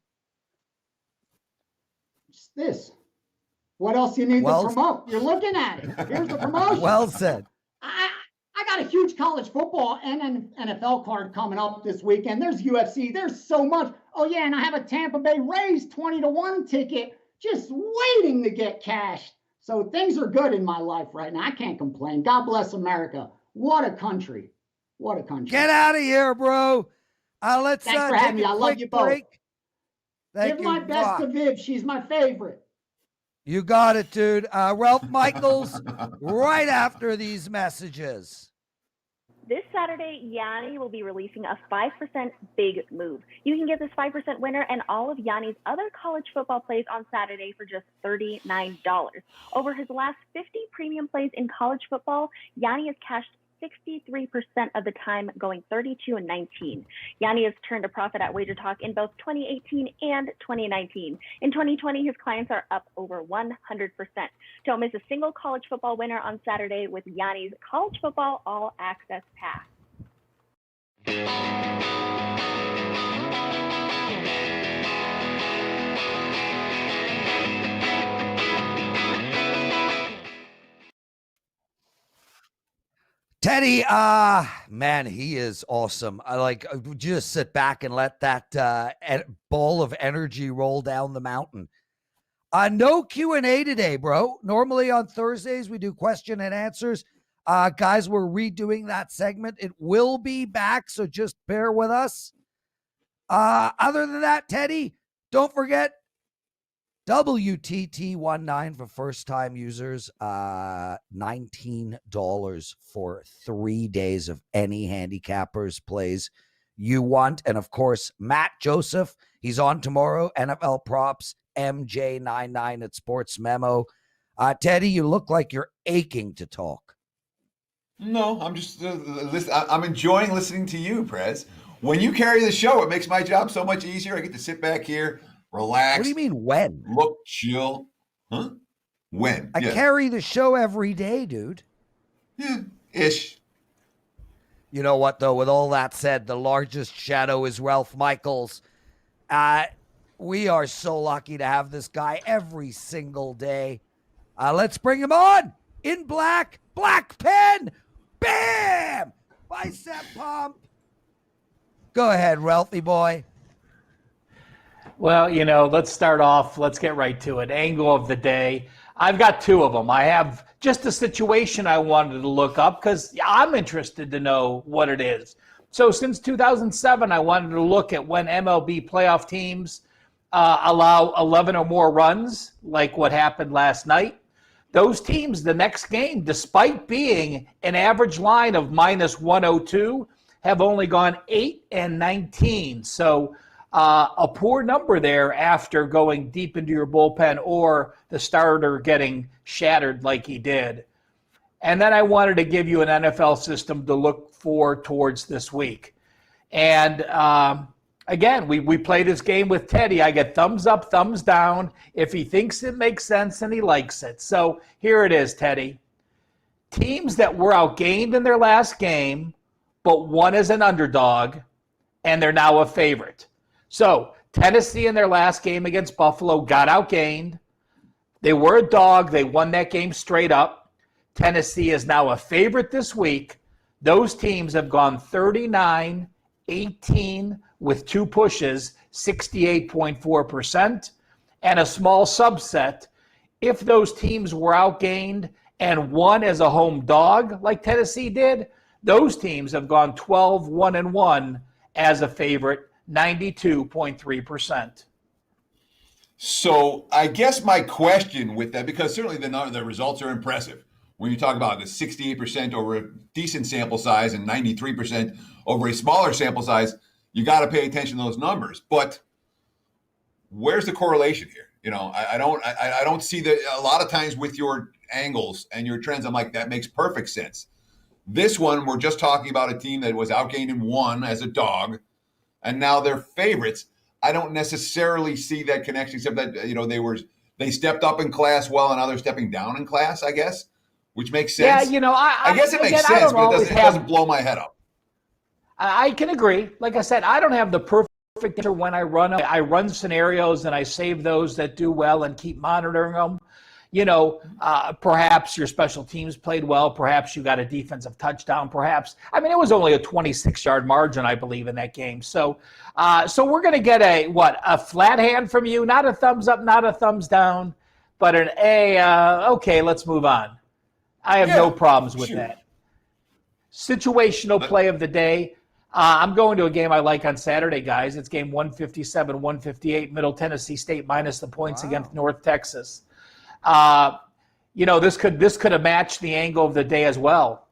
Just this. What else you need to promote? You're looking at it. Here's the promotion. Well said. I got a huge college football and NFL card coming up this weekend. There's UFC. There's so much. Oh, yeah, and I have a Tampa Bay Rays 20-1 ticket just waiting to get cashed. So things are good in my life right now. I can't complain. God bless America. What a country. What a country. Get out of here, bro. Let's Thanks for having me. I love you both. Break. Give my best to Viv. She's my favorite. You got it, dude. Ralph Michaels, right after these messages. This Saturday, Gianni will be releasing a 5% big move. You can get this 5% winner and all of Gianni's other college football plays on Saturday for just $39. Over his last 50 premium plays in college football, Gianni has cashed 63% of the time, going 32-19. Gianni has turned a profit at WagerTalk in both 2018 and 2019. In 2020, his clients are up over 100%. Don't miss a single college football winner on Saturday with Gianni's College Football All Access Pass. Teddy, man, he is awesome. I like just sit back and let that ball of energy roll down the mountain. No Q&A today, bro. Normally on Thursdays we do question and answers. Guys, we're redoing that segment. It will be back, so just bear with us. Other than that, Teddy, don't forget WTT19 for first-time users, $19 for 3 days of any handicappers plays you want. And, of course, Matt Joseph, he's on tomorrow, NFL Props, MJ99 at Sports Memo. Teddy, you look like you're aching to talk. No, I'm just I'm enjoying listening to you, Prez. When you carry the show, it makes my job so much easier. I get to sit back here, relax. What do you mean when? Look, chill. Huh? When? I carry the show every day, dude. Yeah, ish. You know what, though? With all that said, the largest shadow is Ralph Michaels. We are so lucky to have this guy every single day. Let's bring him on. In black pen. Bam! Bicep pump. Go ahead, Ralphie boy. Well, let's start off. Let's get right to it. Angle of the day. I've got two of them. I have just a situation I wanted to look up because I'm interested to know what it is. So since 2007, I wanted to look at when MLB playoff teams allow 11 or more runs, like what happened last night. Those teams, the next game, despite being an average line of minus 102, have only gone 8-19. So a poor number there after going deep into your bullpen or the starter getting shattered like he did. And then I wanted to give you an NFL system to look for towards this week. And again, we play this game with Teddy. I get thumbs up, thumbs down if he thinks it makes sense and he likes it. So here it is, Teddy. Teams that were outgained in their last game, but won as an underdog, and they're now a favorite. So Tennessee in their last game against Buffalo got outgained. They were a dog. They won that game straight up. Tennessee is now a favorite this week. Those teams have gone 39-18 with two pushes, 68.4%. And a small subset if those teams were outgained and won as a home dog like Tennessee did, those teams have gone 12-1-1 as a favorite, 92.3%. So I guess my question with that, because certainly the results are impressive. When you talk about the 68% over a decent sample size and 93% over a smaller sample size, you got to pay attention to those numbers. But where's the correlation here? I don't see that a lot of times with your angles and your trends. I'm like, that makes perfect sense. This one, we're just talking about a team that was outgained and won as a dog, and now they're favorites. I don't necessarily see that connection, except that they stepped up in class well, and now they're stepping down in class, I guess, which makes sense. Yeah, I guess it makes sense, but it doesn't blow my head up. I can agree. Like I said, I don't have the perfect answer when I run them. I run scenarios and I save those that do well and keep monitoring them. Perhaps your special teams played well. Perhaps you got a defensive touchdown. It was only a 26-yard margin, I believe, in that game. So we're going to get a flat hand from you, not a thumbs up, not a thumbs down, but an A. Okay, let's move on. I have no problems with that. Situational play of the day. I'm going to a game I like on Saturday, guys. It's game 157-158, Middle Tennessee State minus the points against North Texas. This could have matched the angle of the day as well.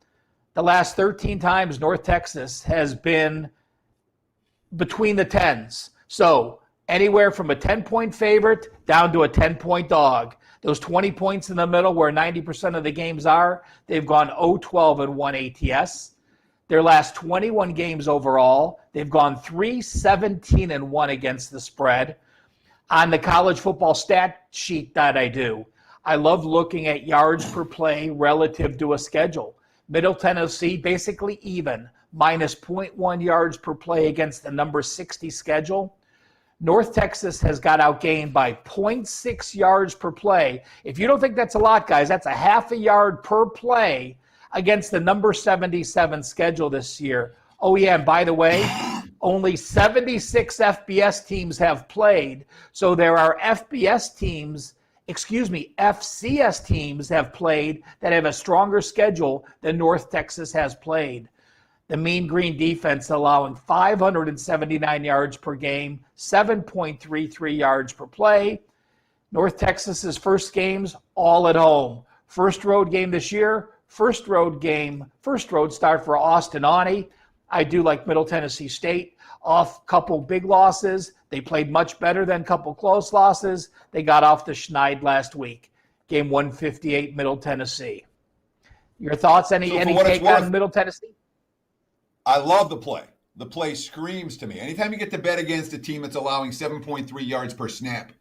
The last 13 times North Texas has been between the 10s. So anywhere from a 10-point favorite down to a 10-point dog. Those 20 points in the middle where 90% of the games are, they've gone 0-12-1 ATS. Their last 21 games overall, they've gone 3-17-1 against the spread. On the college football stat sheet that I do, I love looking at yards per play relative to a schedule. Middle Tennessee, basically even, minus 0.1 yards per play against the number 60 schedule. North Texas has got outgained by 0.6 yards per play. If you don't think that's a lot, guys, that's a half a yard per play against the number 77 schedule this year. Oh, yeah, and by the way, only 76 FCS teams have played. So there are FCS teams have played that have a stronger schedule than North Texas has played. The Mean Green defense allowing 579 yards per game, 7.33 yards per play. North Texas's first games, all at home. First road game this year, first road start for Austin Awney. I do like Middle Tennessee State. Off couple big losses. They played much better than couple close losses. They got off the schneid last week. Game 158, Middle Tennessee. Your thoughts? Any take on Middle Tennessee? I love the play. The play screams to me. Anytime you get to bet against a team that's allowing 7.3 yards per snap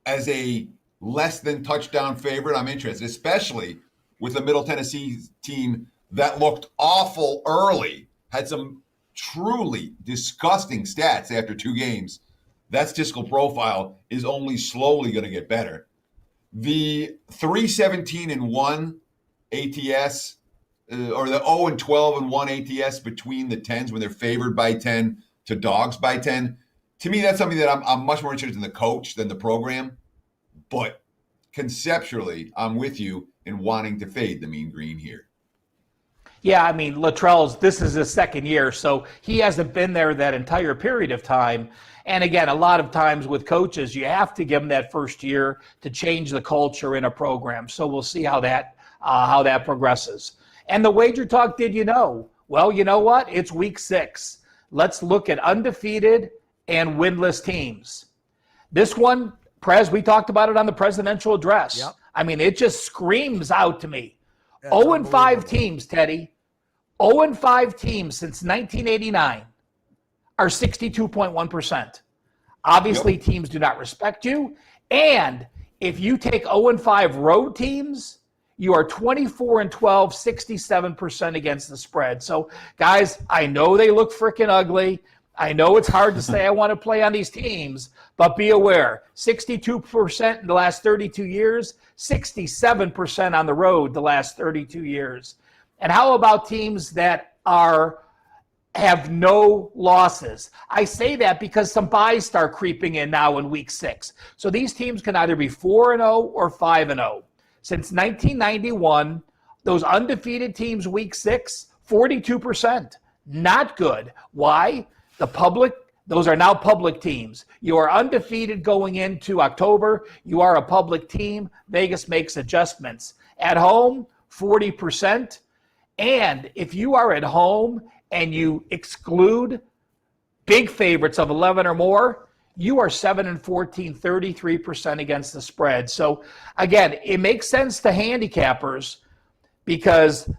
as a less than touchdown favorite, I'm interested, especially with a Middle Tennessee team that looked awful early, had some truly disgusting stats after 2 games. That statistical profile is only slowly going to get better. The 3-17-1 ATS, or the 0-12-1 ATS between the 10s when they're favored by 10 to dogs by 10, to me, that's something that I'm much more interested in the coach than the program. But conceptually, I'm with you in wanting to fade the Mean Green here. Yeah, Luttrell's, this is his second year, so he hasn't been there that entire period of time. And again, a lot of times with coaches, you have to give them that first year to change the culture in a program. So we'll see how that progresses. And the Wager Talk did well, you know what? It's week 6. Let's look at undefeated and winless teams. This one, Prez, we talked about it on the presidential address. Yep. It just screams out to me. 0-5 teams, Teddy. 0-5 teams since 1989 are 62.1%. Obviously, teams do not respect you. And if you take 0-5 road teams, you are 24-12, 67% against the spread. So, guys, I know they look freaking ugly. I know it's hard to say I want to play on these teams, but be aware, 62% in the last 32 years, 67% on the road the last 32 years. And how about teams that have no losses. I say that because some buys start creeping in now in week 6. So these teams can either be 4-0 or 5-0. Since 1991, those undefeated teams week 6, 42%. Not good. Why? Those are now public teams. You are undefeated going into October. You are a public team. Vegas makes adjustments. At home, 40%. And if you are at home and you exclude big favorites of 11 or more, you are 7-14, 33% against the spread. So again, it makes sense to handicappers because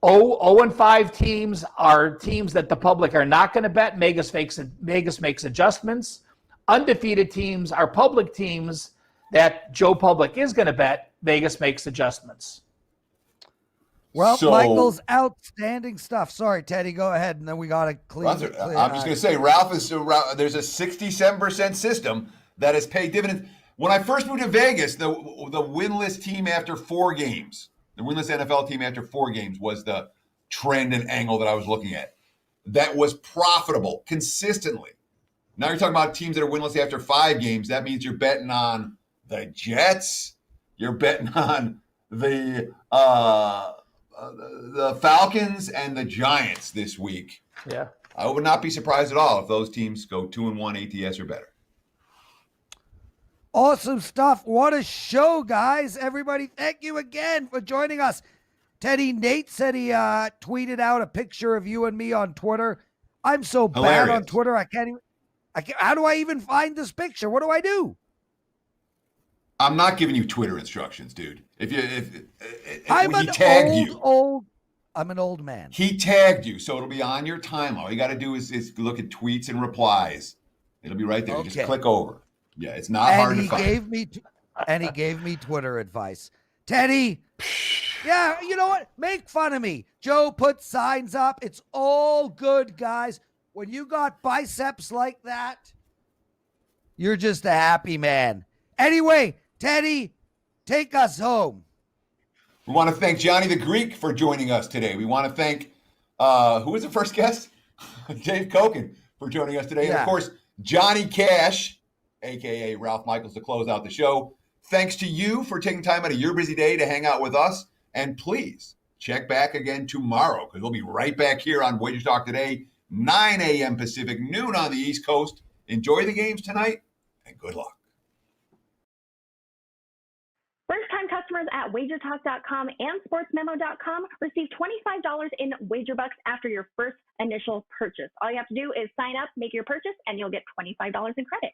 0-5 teams are teams that the public are not going to bet. Vegas makes adjustments. Undefeated teams are public teams that Joe Public is going to bet. Vegas makes adjustments. Well, Michael's outstanding stuff. Sorry, Teddy, go ahead, and then we got to clean. I'm just going to say, Ralph there's a 67% system that has paid dividends. When I first moved to Vegas, the winless team after 4 games, the winless NFL team after 4 games was the trend and angle that I was looking at. That was profitable consistently. Now you're talking about teams that are winless after 5 games. That means you're betting on the Jets. You're betting on the Falcons and the Giants this week. Yeah. I would not be surprised at all if those teams go 2-1 ATS or better. Awesome stuff. What a show, guys. Everybody, thank you again for joining us. Teddy, Nate said he tweeted out a picture of you and me on Twitter. I'm so bad on Twitter. I can't. How do I even find this picture? What do I do? I'm not giving you Twitter instructions, dude. I'm an old man. He tagged you, so it'll be on your timeline. All you got to do is look at tweets and replies. It'll be right there. Okay. Just click over. Yeah, it's not hard to find. He gave me Twitter advice. Teddy, yeah, you know what? Make fun of me. Joe put signs up. It's all good, guys. When you got biceps like that, you're just a happy man. Anyway, Teddy, take us home. We want to thank Gianni the Greek for joining us today. We want to thank, who was the first guest? Dave Cokin for joining us today. Yeah. And, of course, Johnny Cash, a.k.a. Ralph Michaels, to close out the show. Thanks to you for taking time out of your busy day to hang out with us. And please check back again tomorrow because we'll be right back here on WagerTalk Today, 9 a.m. Pacific, noon on the East Coast. Enjoy the games tonight and good luck. First-time customers at WagerTalk.com and SportsMemo.com receive $25 in WagerBucks after your first initial purchase. All you have to do is sign up, make your purchase, and you'll get $25 in credit.